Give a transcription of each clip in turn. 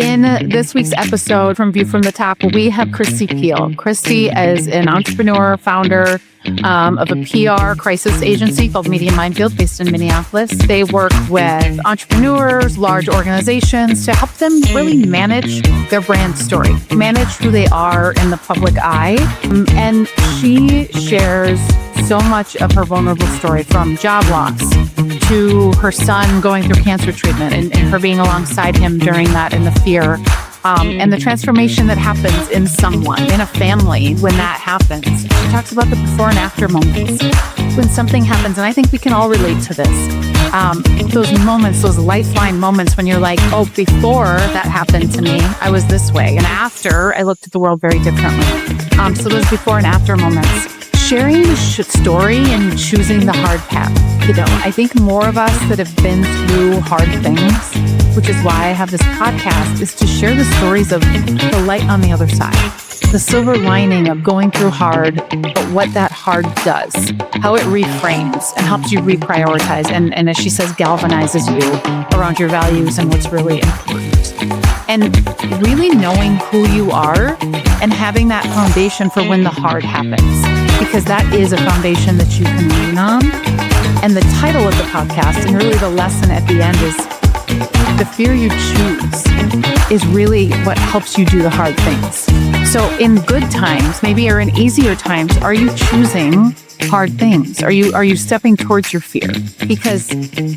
In this week's episode from View from the Top, we have Kristi Piehl. Kristi is an entrepreneur, founder of a PR crisis agency called Media Minefield based in Minneapolis. They work with entrepreneurs, large organizations to help them really manage their brand story, manage who they are in the public eye. And she shares so much of her vulnerable story, from job loss to her son going through cancer treatment and her being alongside him during that, and the fear and the transformation that happens in someone, in a family, when that happens. She talks about the before and after moments when something happens, and I think we can all relate to this. Those moments, those lifeline moments when you're like, oh, before that happened to me, I was this way, and after, I looked at the world very differently. So those before and after moments. Sharing the story and choosing the hard path. You know, I think more of us that have been through hard things, which is why I have this podcast, is to share the stories of the light on the other side, the silver lining of going through hard, but what that hard does, how it reframes and helps you reprioritize, and as she says, galvanizes you around your values and what's really important. And really knowing who you are and having that foundation for when the hard happens, because that is a foundation that you can lean on. And the title of the podcast, and really the lesson at the end, is the fear you choose is really what helps you do the hard things. So in good times, maybe, or in easier times, are you choosing hard things? Are you stepping towards your fear? Because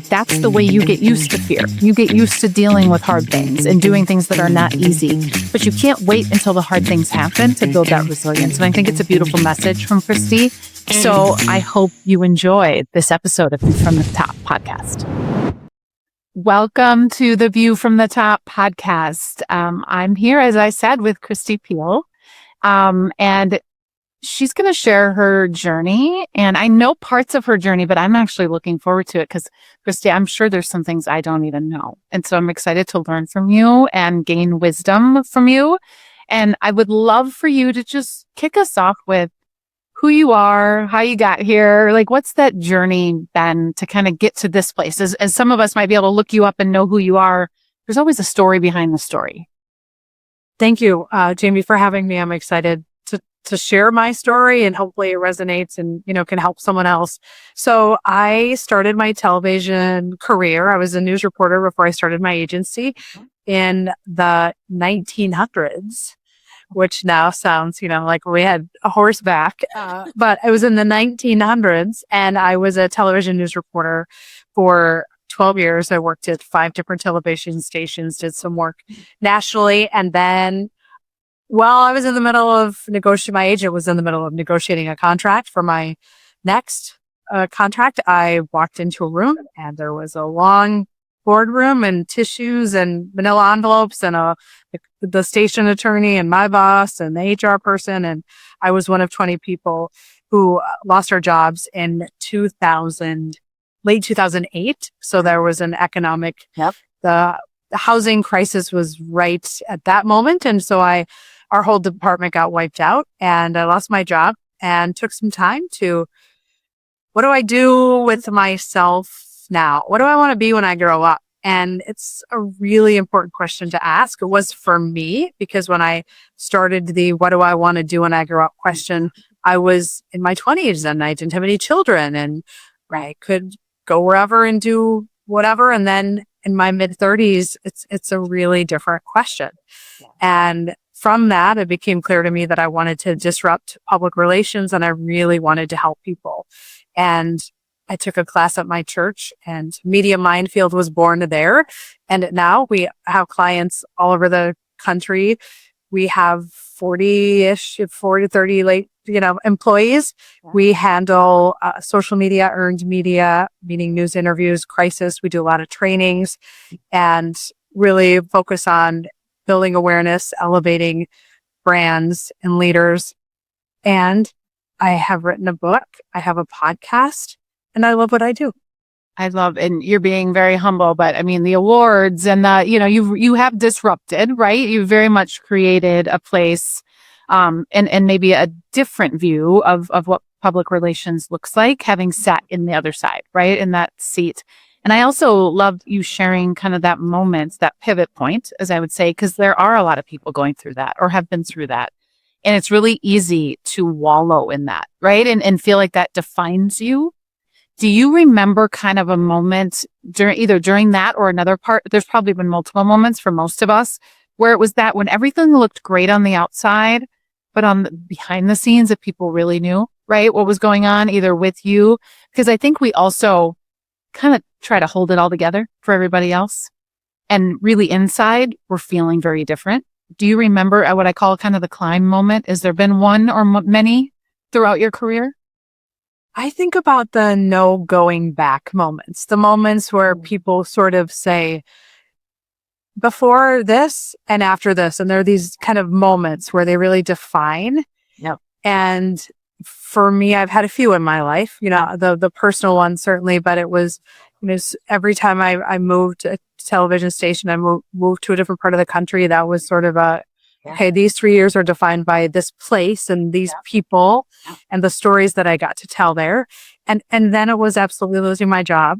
that's the way you get used to fear. You get used to dealing with hard things and doing things that are not easy. But you can't wait until the hard things happen to build that resilience. And I think it's a beautiful message from Kristi. So I hope you enjoy this episode of View from the Top podcast. Welcome to the View from the Top podcast. I'm here, as I said, with Kristi Piehl. And she's going to share her journey, and I know parts of her journey, but I'm actually looking forward to it because, Kristi, I'm sure there's some things I don't even know. And so I'm excited to learn from you and gain wisdom from you. And I would love for you to just kick us off with who you are, how you got here, like what's that journey been to kind of get to this place? As some of us might be able to look you up and know who you are, there's always a story behind the story. Thank you, Jamie, for having me. I'm excited to share my story, and hopefully it resonates and, can help someone else. So I started my television career. I was a news reporter before I started my agency in the 1900s, which now sounds, like we had a horse back. But I was in the 1900s, and I was a television news reporter for 12 years. I worked at 5 different television stations, did some work nationally, and then while I was in the middle of my agent was in the middle of negotiating a contract for my next contract, I walked into a room, and there was a long boardroom and tissues and manila envelopes and the station attorney and my boss and the HR person. And I was one of 20 people who lost our jobs in late 2008. So there was an economic, the housing crisis was right at that moment. And so our whole department got wiped out, and I lost my job and took some time to, what do I do with myself now? What do I want to be when I grow up? And it's a really important question to ask. It was for me, because when I started the what do I want to do when I grow up question, I was in my 20s and I didn't have any children, and I could go wherever and do whatever. And then in my mid 30s, it's a really different question. Yeah. And from that, it became clear to me that I wanted to disrupt public relations, and I really wanted to help people. And I took a class at my church, and Media Minefield was born there. And now we have clients all over the country. We have 40 to 30 employees. Yeah. We handle social media, earned media, meaning news, interviews, crisis. We do a lot of trainings and really focus on building awareness, elevating brands and leaders. And I have written a book. I have a podcast, and I love what I do. I love, and you're being very humble, but I mean, the awards and you have disrupted, right? You very much created a place, and maybe a different view of what public relations looks like, having sat in the other side, right? In that seat. And I also loved you sharing kind of that moment, that pivot point, as I would say, because there are a lot of people going through that or have been through that. And it's really easy to wallow in that, right? And feel like that defines you. Do you remember kind of a moment during that or another part? There's probably been multiple moments for most of us where it was that when everything looked great on the outside, but behind the scenes, if people really knew, right, what was going on either with you, because I think we also kind of try to hold it all together for everybody else. And really inside, we're feeling very different. Do you remember what I call kind of the climb moment? Has there been one or many throughout your career? I think about the no going back moments, the moments where people sort of say, before this and after this. And there are these kind of moments where they really define. Yep. And for me, I've had a few in my life, the personal one certainly, but it was, every time I moved a television station, I moved to a different part of the country. That was sort of okay, these 3 years are defined by this place and these people and the stories that I got to tell there. And then it was absolutely losing my job.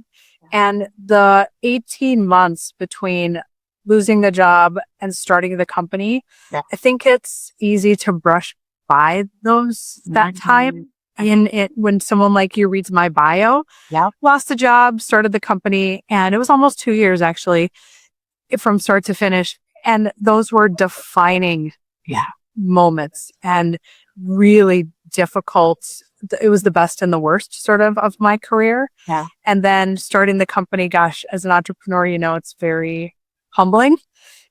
And the 18 months between losing the job and starting the company, I think it's easy to brush by that time. And when someone like you reads my bio, lost the job, started the company, and it was almost 2 years actually from start to finish. And those were defining moments and really difficult. It was the best and the worst sort of my career. Yeah. And then starting the company, gosh, as an entrepreneur, it's very humbling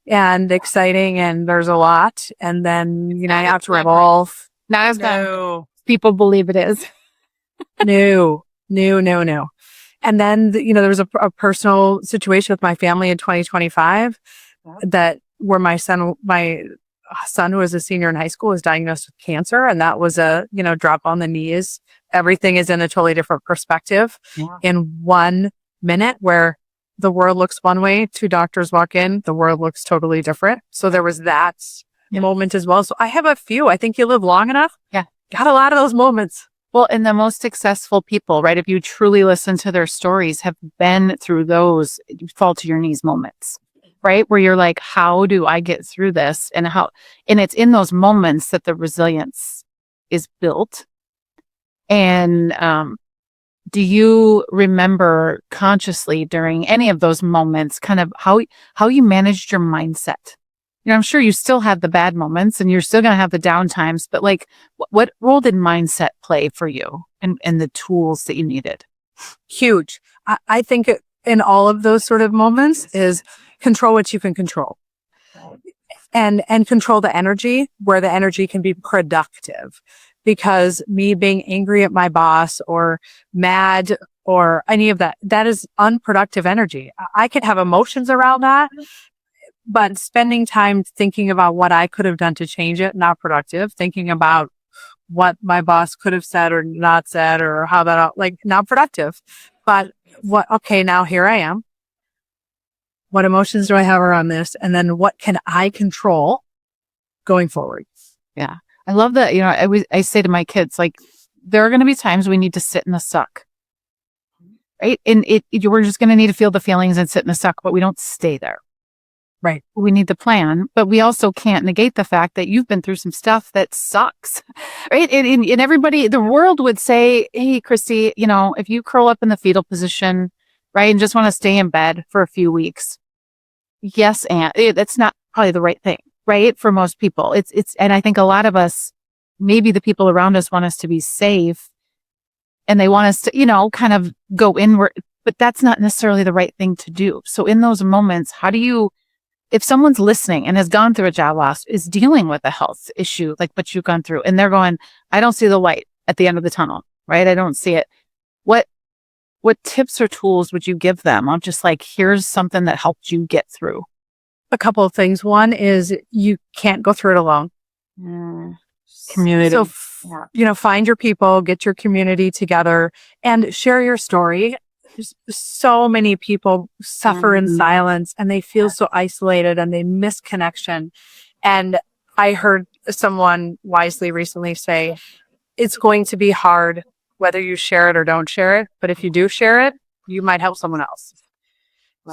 and exciting, and there's a lot. And then, I have to evolve. Not as no. People believe it is. No. And then, there was a personal situation with my family in 2025 where my son, who was a senior in high school, was diagnosed with cancer. And that was a, drop on the knees. Everything is in a totally different perspective in 1 minute where the world looks one way, 2 doctors walk in, the world looks totally different. So there was that moment as well. So I have a few. I think you live long enough. Yeah. Got a lot of those moments. Well, and the most successful people, right, if you truly listen to their stories, have been through those fall to your knees moments, right? Where you're like, how do I get through this? And it's in those moments that the resilience is built. And, do you remember consciously during any of those moments kind of how you managed your mindset? I'm sure you still had the bad moments and you're still going to have the down times, but like what role did mindset play for you and the tools that you needed? Huge. I think in all of those sort of moments is control what you can control and control the energy where the energy can be productive. Because me being angry at my boss or mad or any of that is unproductive energy. I can have emotions around that, but spending time thinking about what I could have done to change it, not productive. Thinking about what my boss could have said or not said or how that, not productive. But now here I am. What emotions do I have around this? And then what can I control going forward? Yeah. I love that. I say to my kids, like, there are going to be times we need to sit in the suck, right? And we're just going to need to feel the feelings and sit in the suck, but we don't stay there. Right. We need the plan, but we also can't negate the fact that you've been through some stuff that sucks, right? And everybody, the world would say, hey, Kristi, if you curl up in the fetal position, right, and just want to stay in bed for a few weeks. Yes, and that's not probably the right thing. Right? For most people, and I think a lot of us, maybe the people around us want us to be safe and they want us to, kind of go inward, but that's not necessarily the right thing to do. So in those moments, if someone's listening and has gone through a job loss, is dealing with a health issue like what you've gone through, and they're going, I don't see the light at the end of the tunnel, right? I don't see it. What tips or tools would you give them? I'm just like, here's something that helped you get through. A couple of things. One is you can't go through it alone. Community. So, find your people, get your community together and share your story. There's so many people suffer in silence and they feel so isolated and they miss connection. And I heard someone wisely recently say, it's going to be hard whether you share it or don't share it. But if you do share it, you might help someone else.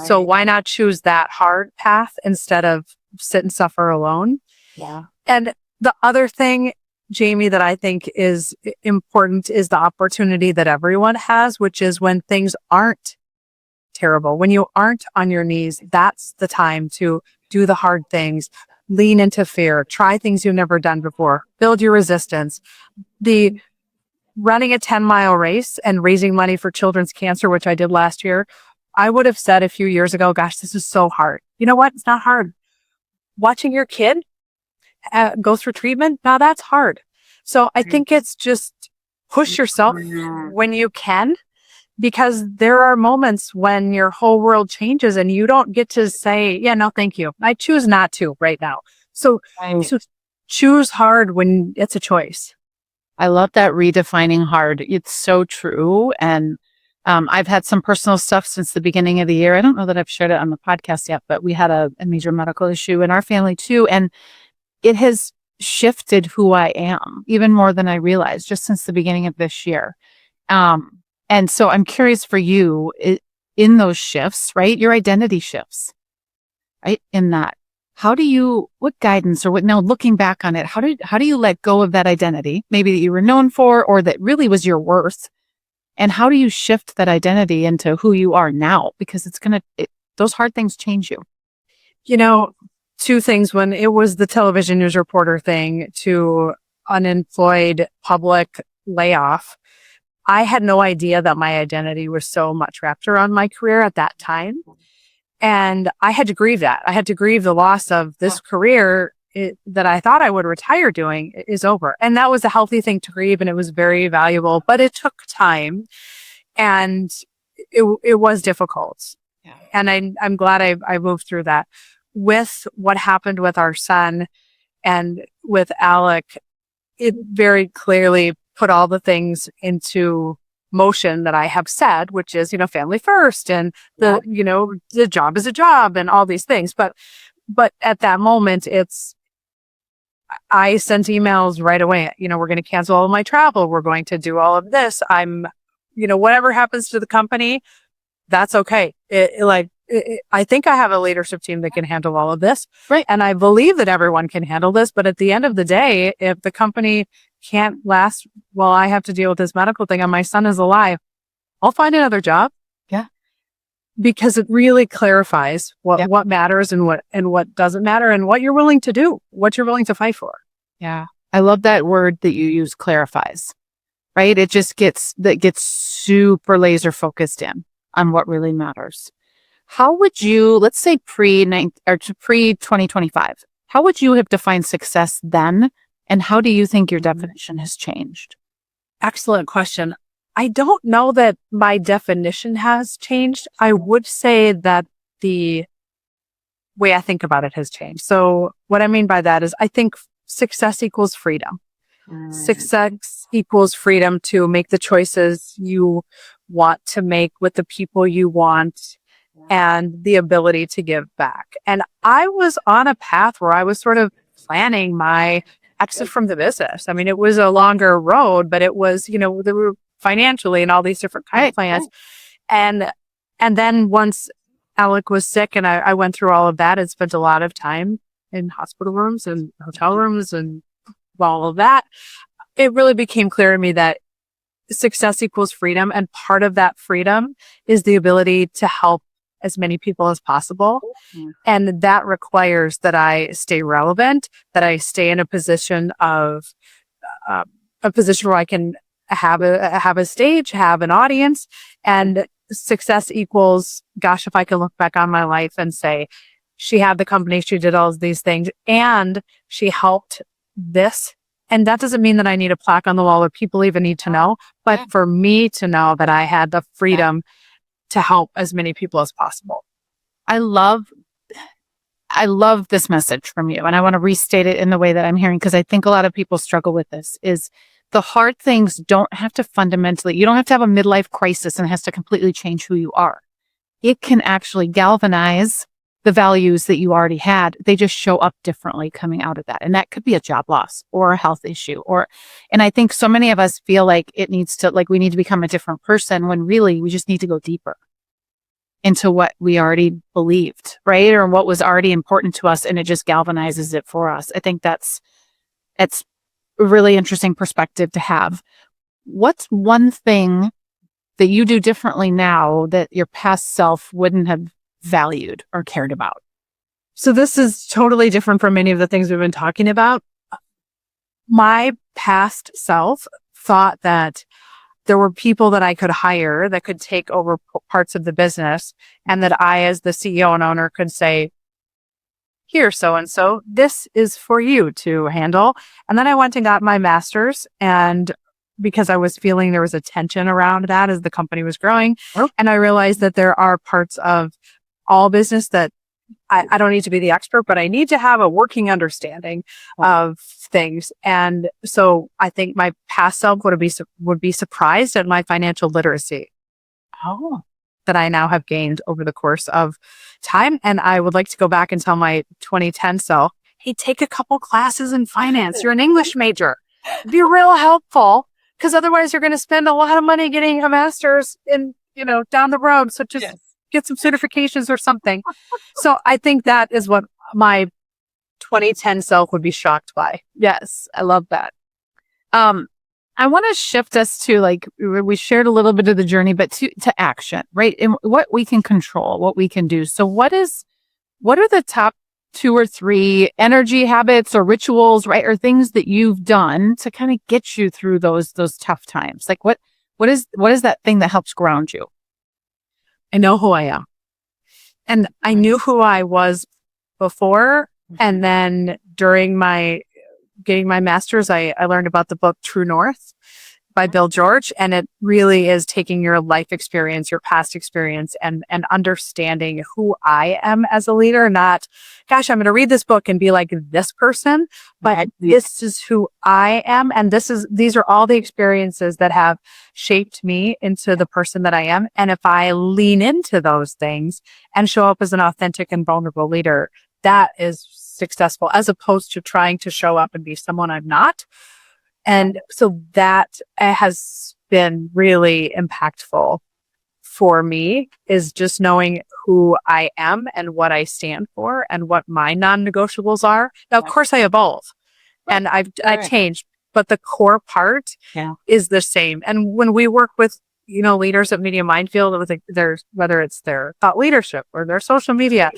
So why not choose that hard path instead of sit and suffer alone? Yeah. And the other thing, Jamie, that I think is important is the opportunity that everyone has, which is when things aren't terrible, when you aren't on your knees, that's the time to do the hard things, lean into fear, try things you've never done before, build your resistance. The running a 10-mile race and raising money for children's cancer, which I did last year, I would have said a few years ago, gosh, this is so hard. You know what? It's not hard. Watching your kid go through treatment, now that's hard. So I think it's just push yourself when you can, because there are moments when your whole world changes and you don't get to say, yeah, no, thank you. I choose not to right now. So choose hard when it's a choice. I love that redefining hard. It's so true. And I've had some personal stuff since the beginning of the year. I don't know that I've shared it on the podcast yet, but we had a major medical issue in our family too. And it has shifted who I am even more than I realized just since the beginning of this year. And so I'm curious for you in those shifts, right? Your identity shifts, right? In that, what guidance or what now looking back on it, how do you let go of that identity, maybe that you were known for or that really was your worth? And how do you shift that identity into who you are now? Because those hard things change you. You know, two things. When it was the television news reporter thing to unemployed public layoff, I had no idea that my identity was so much wrapped around my career at that time. And I had to grieve that. I had to grieve the loss of this career that I thought I would retire doing is over. And that was a healthy thing to grieve. And it was very valuable, but it took time and it was difficult. Yeah. And I'm glad I moved through that. With what happened with our son and with Alec, it very clearly put all the things into motion that I have said, which is, family first and the job is a job and all these things. But at that moment, I sent emails right away. We're going to cancel all of my travel. We're going to do all of this. Whatever happens to the company, that's okay. I think I have a leadership team that can handle all of this. Right. And I believe that everyone can handle this. But at the end of the day, if the company can't last while I have to deal with this medical thing and my son is alive, I'll find another job. Yeah. Because it really clarifies what matters and what doesn't matter and what you're willing to do, what you're willing to fight for. Yeah. I love that word that you use, clarifies, right? It just gets super laser focused in on what really matters. How would you, let's say pre-2025, how would you have defined success then? And how do you think your definition has changed? Excellent question. I don't know that my definition has changed. I would say that the way I think about it has changed. So what I mean by that is I think success equals freedom. Success equals freedom to make the choices you want to make with the people you want and the ability to give back. And I was on a path where I was sort of planning my exit from the business. I mean, it was a longer road, but it was, there were financially and all these different kind of plans. And then once Alec was sick and I went through all of that and spent a lot of time in hospital rooms and hotel rooms and all of that, it really became clear to me that success equals freedom. And part of that freedom is the ability to help as many people as possible. And that requires that I stay relevant, that I stay in a position where I can have a stage, have an audience, and success equals, gosh, if I can look back on my life and say, she had the company, she did all of these things, and she helped this. And that doesn't mean that I need a plaque on the wall or people even need to know, but for me to know that I had the freedom to help as many people as possible. I love this message from you. And I want to restate it in the way that I'm hearing, because I think a lot of people struggle with this, is the hard things don't have to you don't have to have a midlife crisis and it has to completely change who you are. It can actually galvanize the values that you already had. They just show up differently coming out of that. And that could be a job loss or a health issue and I think so many of us feel like we need to become a different person when really we just need to go deeper. into what we already believed, right? Or what was already important to us, and it just galvanizes it for us. I think it's a really interesting perspective to have. What's one thing that you do differently now that your past self wouldn't have valued or cared about? So this is totally different from many of the things we've been talking about. My past self thought that there were people that I could hire that could take over parts of the business, and that I, as the CEO and owner, could say, here, so-and-so, this is for you to handle. And then I went and got my master's, and because I was feeling there was a tension around that as the company was growing. Oh. And I realized that there are parts of all business that I don't need to be the expert, but I need to have a working understanding of things. And so I think my past self would be surprised at my financial literacy. Oh, That I now have gained over the course of time. And I would like to go back and tell my 2010 self, hey, take a couple classes in finance. You're an English major. It'd be real helpful, because otherwise you're going to spend a lot of money getting a master's in, down the road. So just get some certifications or something. So I think that is what my 2010 self would be shocked by. yes. I love that. I want to shift us to, we shared a little bit of the journey, but to action, right? And what we can control, what we can do. So what are the top 2 or 3 energy habits or rituals, right? Or things that you've done to kind of get you through those tough times? Like what is that thing that helps ground you? I know who I am. And I knew who I was before. And then during getting my master's, I learned about the book True North by Bill George. And it really is taking your life experience, your past experience, and understanding who I am as a leader. Not, gosh, I'm going to read this book and be like this person, but this is who I am. And these are all the experiences that have shaped me into the person that I am. And if I lean into those things and show up as an authentic and vulnerable leader, that is successful, as opposed to trying to show up and be someone I'm not. And so that has been really impactful for me, is just knowing who I am and what I stand for and what my non-negotiables are. Now, of course, I evolve and I changed, but the core part is the same. And when we work with leaders at Media Minefield, whether it's their thought leadership or their social media,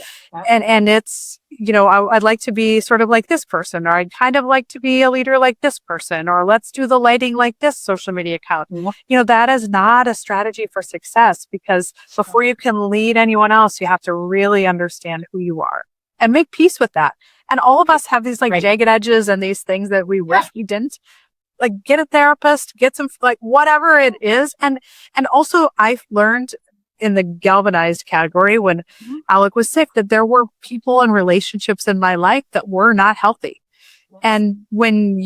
and it's, I'd like to be sort of like this person, or I'd kind of like to be a leader like this person, or let's do the lighting like this social media account. That is not a strategy for success, because before you can lead anyone else, you have to really understand who you are and make peace with that. And all of us have these jagged edges and these things that we wish we didn't. Get a therapist, get some, whatever it is. And also I've learned in the galvanized category, when Alec was sick, that there were people and relationships in my life that were not healthy. And when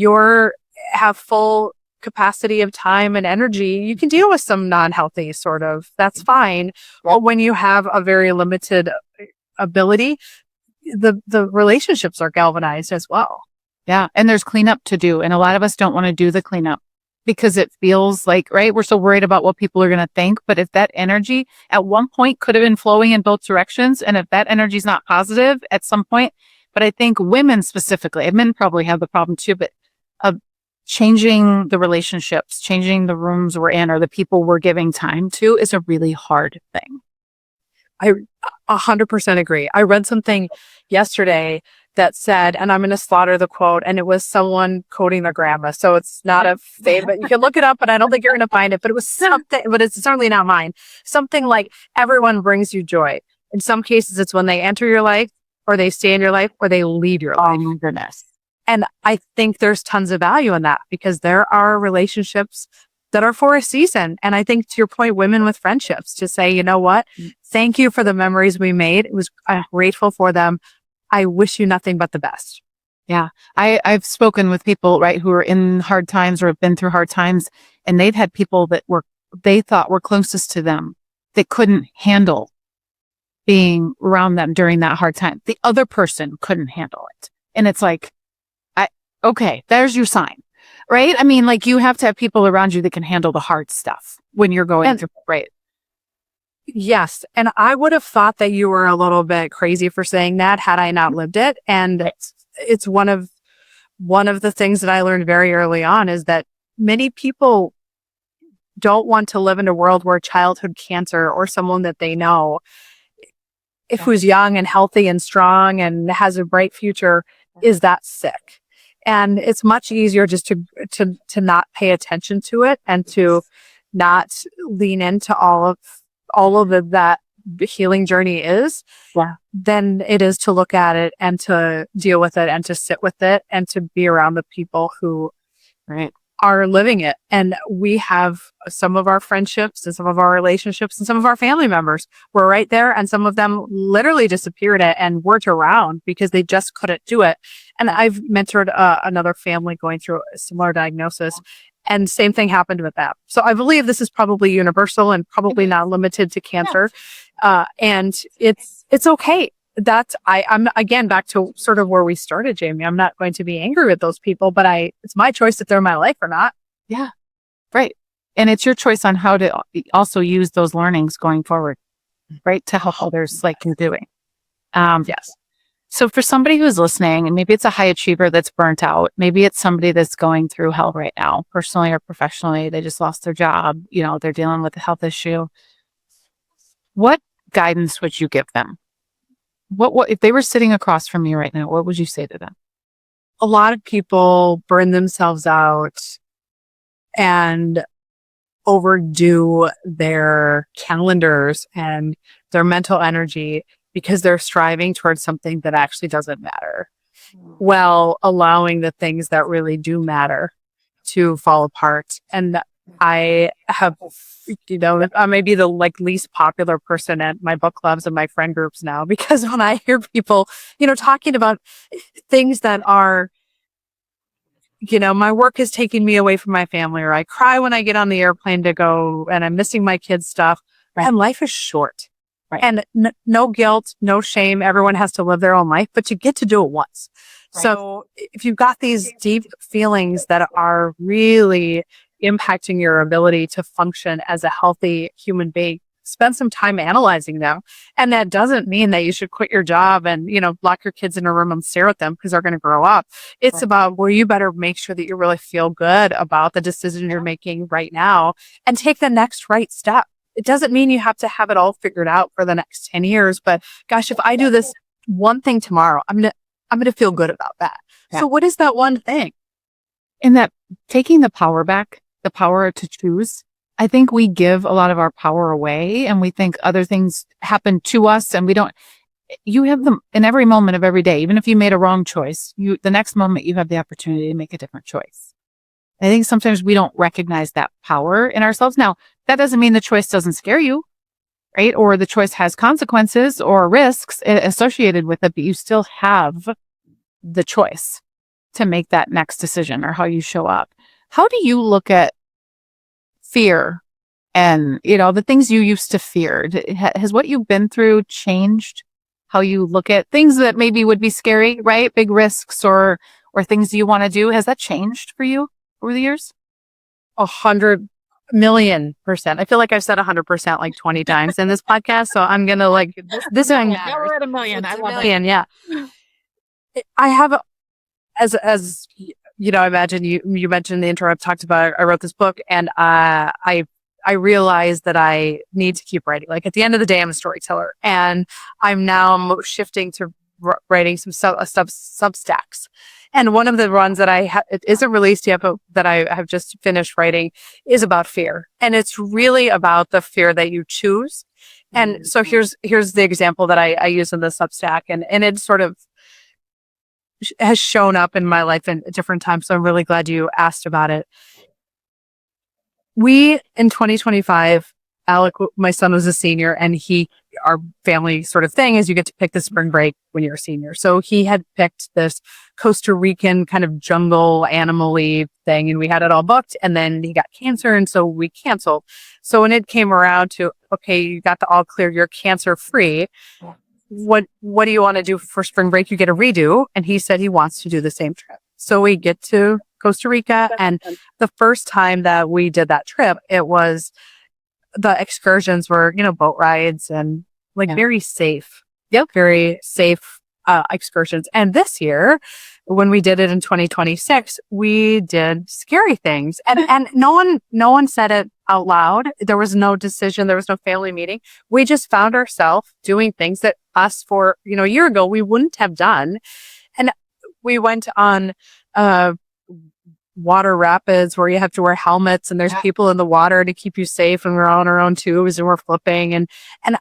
have full capacity of time and energy, you can deal with some non-healthy that's fine. But when you have a very limited ability, the relationships are galvanized as well. Yeah. And there's cleanup to do. And a lot of us don't want to do the cleanup because it feels like, right, we're so worried about what people are going to think. But if that energy at one point could have been flowing in both directions, and if that energy is not positive at some point, but I think women specifically, and men probably have the problem too, but of changing the relationships, changing the rooms we're in or the people we're giving time to is a really hard thing. I 100% agree. I read something yesterday that said, and I'm going to slaughter the quote, and it was someone quoting their grandma. So it's not a favorite. You can look it up, but I don't think you're going to find it. But it was something, but it's certainly not mine. Something like, everyone brings you joy. In some cases, it's when they enter your life, or they stay in your life, or they leave your life. Oh my goodness. And I think there's tons of value in that, because there are relationships that are for a season. And I think, to your point, women with friendships, to say, you know what? Thank you for the memories we made. I'm grateful for them. I wish you nothing but the best. Yeah. I've spoken with people, right, who are in hard times or have been through hard times, and they've had people that they thought were closest to them that couldn't handle being around them during that hard time. The other person couldn't handle it. And it's like, okay, there's your sign, right? I mean, you have to have people around you that can handle the hard stuff when you're going through, right? Yes. And I would have thought that you were a little bit crazy for saying that had I not lived it. And it's one of the things that I learned very early on is that many people don't want to live in a world where childhood cancer or someone that they know, if who's young and healthy and strong and has a bright future, is that sick. And it's much easier just to not pay attention to it and to not lean into all of that healing journey is, than it is to look at it and to deal with it and to sit with it and to be around the people who are living it. And we have some of our friendships and some of our relationships and some of our family members were right there. And some of them literally disappeared and weren't around because they just couldn't do it. And I've mentored another family going through a similar diagnosis. And same thing happened with that. So I believe this is probably universal and probably not limited to cancer. And it's okay. I'm again back to sort of where we started, Jamie. I'm not going to be angry with those people, but it's my choice if they're in my life or not. Yeah. Right. And it's your choice on how to also use those learnings going forward, right? To help others like you're doing. Yes. So for somebody who's listening, and maybe it's a high achiever that's burnt out, maybe it's somebody that's going through hell right now, personally or professionally, they just lost their job, they're dealing with a health issue. What guidance would you give them? What if they were sitting across from you right now, what would you say to them? A lot of people burn themselves out and overdo their calendars and their mental energy because they're striving towards something that actually doesn't matter, while allowing the things that really do matter to fall apart. And I have, I may be the least popular person at my book clubs and my friend groups now, because when I hear people, talking about things that are, my work is taking me away from my family, or I cry when I get on the airplane to go and I'm missing my kids' stuff. And life is short. And no guilt, no shame. Everyone has to live their own life, but you get to do it once. So if you've got these deep feelings that are really impacting your ability to function as a healthy human being, spend some time analyzing them. And that doesn't mean that you should quit your job and, lock your kids in a room and stare at them because they're going to grow up. It's about where you better make sure that you really feel good about the decision you're making right now and take the next right step. It doesn't mean you have to have it all figured out for the next 10 years, but gosh, if I do this one thing tomorrow, I'm going to feel good about that. So what is that one thing? In that taking the power back, the power to choose, I think we give a lot of our power away and we think other things happen to us and you have them in every moment of every day. Even if you made a wrong choice, the next moment you have the opportunity to make a different choice. I think sometimes we don't recognize that power in ourselves. Now, that doesn't mean the choice doesn't scare you, right? Or the choice has consequences or risks associated with it, but you still have the choice to make that next decision or how you show up. How do you look at fear and, the things you used to fear? Has what you've been through changed how you look at things that maybe would be scary, right? Big risks or things you want to do. Has that changed for you over the years? 100,000,000%. I feel like I've said 100% like 20 times in this podcast. So I'm going to this thing matters. Now we're at 1,000,000. I love it. Yeah. I have, as I imagine you mentioned in the intro, I've talked about, I wrote this book and I realized that I need to keep writing. At the end of the day, I'm a storyteller and I'm now shifting to writing some substacks. And one of the runs that it isn't released yet, but that I have just finished writing is about fear. And it's really about the fear that you choose. And so here's the example that I use in the Substack, and it sort of has shown up in my life in different times. So I'm really glad you asked about it. We, in 2025, Alec, my son, was a senior, and our family sort of thing is you get to pick the spring break when you're a senior. So he had picked this Costa Rican kind of jungle animal-y thing, and we had it all booked, and then he got cancer, and so we canceled. So when it came around to, okay, you got the all clear, you're cancer-free, what do you want to do for spring break? You get a redo. And he said he wants to do the same trip. So we get to Costa Rica, and the first time that we did that trip, it was the excursions were, boat rides and like Yeah. very safe. Very safe excursions. And this year, when we did it in 2026, we did scary things. And no one said it out loud. There was no decision. There was no family meeting. We just found ourselves doing things that us for, a year ago, we wouldn't have done. And we went on water rapids where you have to wear helmets and there's people in the water to keep you safe, and we're on our own tubes and we're flipping. And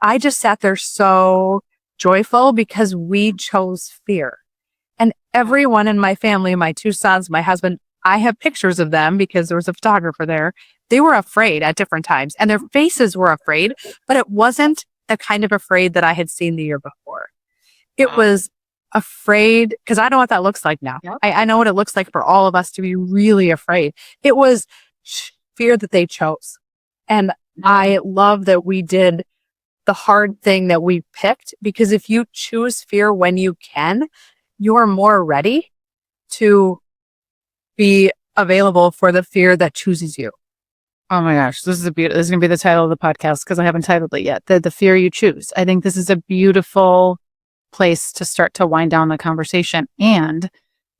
I just sat there so joyful because we chose fear. And everyone in my family, my two sons, my husband, I have pictures of them because there was a photographer there. They were afraid at different times and their faces were afraid, but it wasn't the kind of afraid that I had seen the year before. It was afraid, because I know what that looks like now. Yep. I know what it looks like for all of us to be really afraid. It was fear that they chose. And I love that we did the hard thing that we picked, because if you choose fear when you can, you're more ready to be available for the fear that chooses you. Oh my gosh, this is going to be the title of the podcast because I haven't titled it yet. The fear you choose. I think this is a beautiful place to start to wind down the conversation. And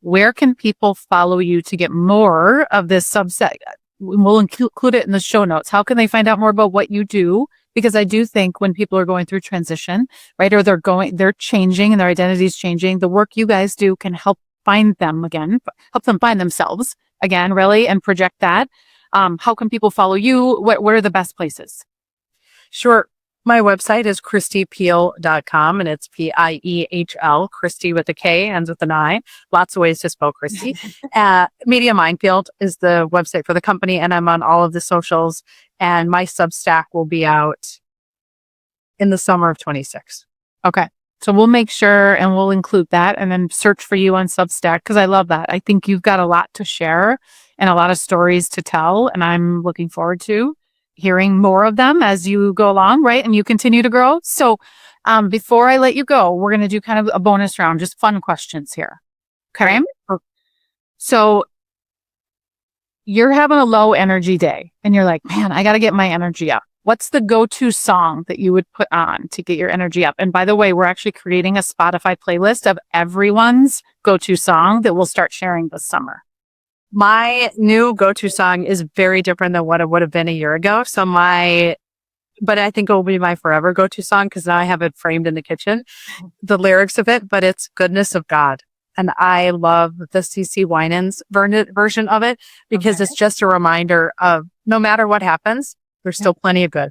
where can people follow you to get more of this subset? We'll include it in the show notes. How can they find out more about what you do? Because I do think when people are going through transition, right, or they're changing and their identity is changing, the work you guys do can help find them again, help them find themselves again, really, and project that. How can people follow you? What are the best places? Sure. My website is kristipiehl.com, and it's Piehl, Kristi with a K, ends with an I. Lots of ways to spell Kristi. Media Minefield is the website for the company, and I'm on all of the socials, and my Substack will be out in the summer of 26. Okay. So we'll make sure and we'll include that, and then search for you on Substack, because I love that. I think you've got a lot to share and a lot of stories to tell, and I'm looking forward to hearing more of them as you go along, right? And you continue to grow. So before I let you go, we're going to do kind of a bonus round, just fun questions here. Okay. So you're having a low energy day and you're like, man, I got to get my energy up. What's the go-to song that you would put on to get your energy up? And by the way, we're actually creating a Spotify playlist of everyone's go-to song that we'll start sharing this summer. My new go-to song is very different than what it would have been a year ago. But I think it will be my forever go-to song because now I have it framed in the kitchen, the lyrics of it, but it's Goodness of God. And I love the CeCe Winans version of it because it's just a reminder of no matter what happens, there's still plenty of good.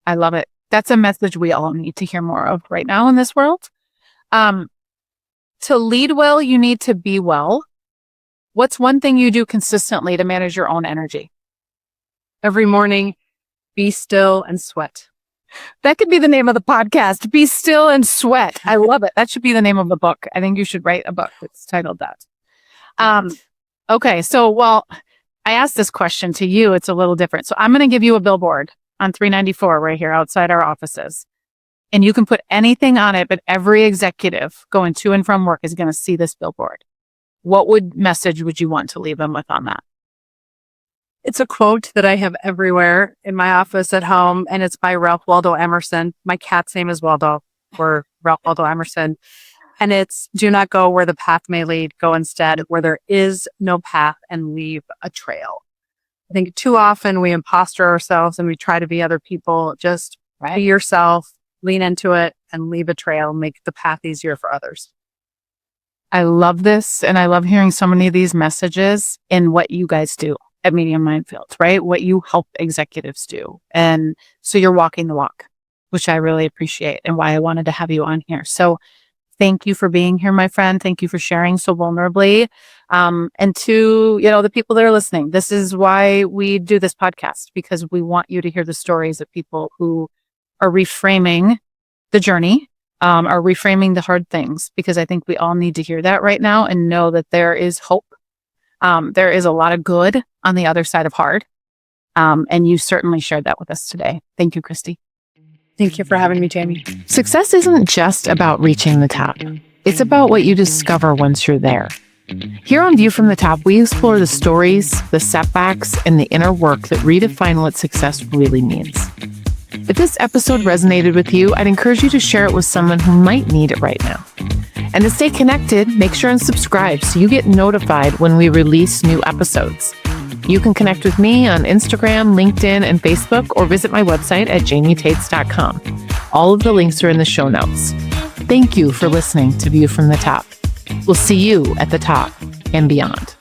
I love it. That's a message we all need to hear more of right now in this world. To lead well, you need to be well. What's one thing you do consistently to manage your own energy? Every morning, be still and sweat. That could be the name of the podcast. Be still and sweat. I love it. That should be the name of the book. I think you should write a book that's titled that. Okay. So, well, I asked this question to you. It's a little different. So I'm going to give you a billboard on 394 right here outside our offices. And you can put anything on it, but every executive going to and from work is going to see this billboard. What message would you want to leave them with on that? It's a quote that I have everywhere in my office at home, and it's by Ralph Waldo Emerson. My cat's name is Waldo, or Ralph Waldo Emerson. And it's, do not go where the path may lead, go instead where there is no path and leave a trail. I think too often we imposter ourselves and we try to be other people. Just be yourself, lean into it, and leave a trail, make the path easier for others. I love this. And I love hearing so many of these messages in what you guys do at Media Minefield, right? What you help executives do. And so you're walking the walk, which I really appreciate and why I wanted to have you on here. So thank you for being here, my friend. Thank you for sharing so vulnerably. And to, the people that are listening, this is why we do this podcast, because we want you to hear the stories of people who are reframing the journey, are reframing the hard things, because I think we all need to hear that right now and know that there is hope. There is a lot of good on the other side of hard. And you certainly shared that with us today. Thank you, Kristi. Thank you for having me, Jamie. Success isn't just about reaching the top. It's about what you discover once you're there. Here on View from the Top, we explore the stories, the setbacks, and the inner work that redefine what success really means. If this episode resonated with you, I'd encourage you to share it with someone who might need it right now. And to stay connected, make sure and subscribe so you get notified when we release new episodes. You can connect with me on Instagram, LinkedIn, and Facebook, or visit my website at jamietates.com. All of the links are in the show notes. Thank you for listening to View from the Top. We'll see you at the top and beyond.